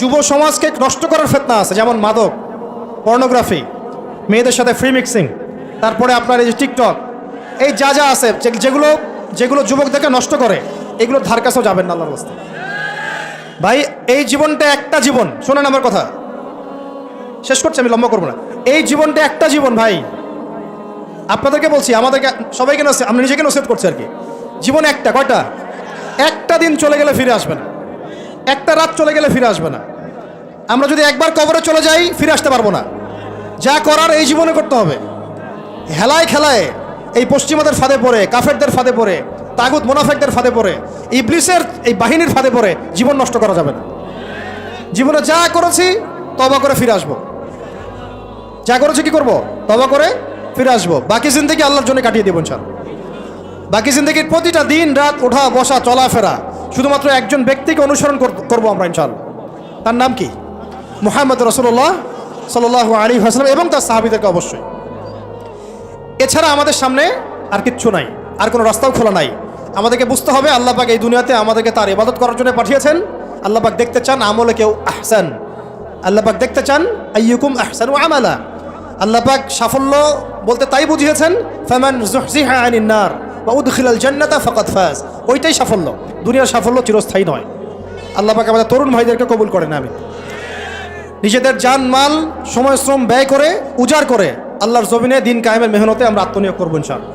যুব সমাজকে নষ্ট করার ফিতনা আছে, যেমন মাদক, পর্নোগ্রাফি, মেয়েদের সাথে ফ্রি মিক্সিং, তারপরে আপনার এই যে টিকটক, এই যা যা আছে যেগুলো যেগুলো যুবকদেরকে নষ্ট করে, এগুলো ধার কাছেও যাবেন না আল্লাহর রাস্তায়। ভাই এই জীবনটা একটা জীবন, শোনেন আমার কথা, শেষ করছি, আমি লম্বা করবো না। এই জীবনটা একটা জীবন ভাই, আপনাদেরকে বলছি, আমাদেরকে সবাইকে আমি নিজেকে নসিহত করছি আর কি। জীবন একটা, কয়টা? একটা দিন চলে গেলে ফিরে আসবে না, একটা রাত চলে গেলে ফিরে আসবে না। আমরা যদি একবার কবরে চলে যাই ফিরে আসতে পারবো না। যা করার এই জীবনে করতে হবে। হেলায় খেলায় এই পশ্চিমাদের ফাঁদে পড়ে, কাফেরদের ফাঁদে পড়ে, তাগুত মুনাফিকদের ফাঁদে পড়ে, ইবলিসের এই বাহিনীর ফাঁদে পড়ে জীবন নষ্ট করা যাবে না। জীবনে যা করেছি তওবা করে ফিরে আসবো, যা করেছি কি করব? তওবা করে ফিরে আসবো। বাকি জিন্দেগি আল্লাহর জন্য কাটিয়ে দেবো ইনশাআল্লাহ। বাকি জিন্দেগির প্রতিটা দিন রাত, ওঠা বসা চলাফেরা শুধুমাত্র একজন ব্যক্তিকে অনুসরণ করবো আমরা ইনশাআল্লাহ। তার নাম কি? মুহাম্মদ রাসূলুল্লাহ সাল্লাল্লাহু আলাইহি ওয়াসাল্লাম এবং তার সাহাবীদেরকে অবশ্যই। এছাড়া আমাদের সামনে আর কিচ্ছু নাই, আর কোনো রাস্তাও খোলা নাই। আমাদেরকে বুঝতে হবে আল্লাহ পাক এই দুনিয়াতে আমাদেরকে তার ইবাদত করার জন্য পাঠিয়েছেন। আল্লাহ পাক দেখতে চান আমলে কেউ আহসান, আল্লাহ পাক দেখতে চান আইয়ুকুম আহসানু আমালা। আল্লাহ পাক সাফল্য বলতে তাই বুঝিয়েছেন, ফামান যুহজিহা আনিন নার ওয়া উদখিলাল জান্নাতা ফাকাদ ফাজ। ওইটাই সাফল্য, দুনিয়ার সাফল্য চিরস্থায়ী নয়। আল্লাহ পাক আমাদের তরুণ ভাইদেরকে কবুল করেন আমিন। নিজেদের জান মাল সময় শ্রম ব্যয় করে উজাড় করে আল্লাহর জমিনে দিন কায়েমের মেহনতে আমরা আত্মনিয়োগ করবো ইনশাআল্লাহ।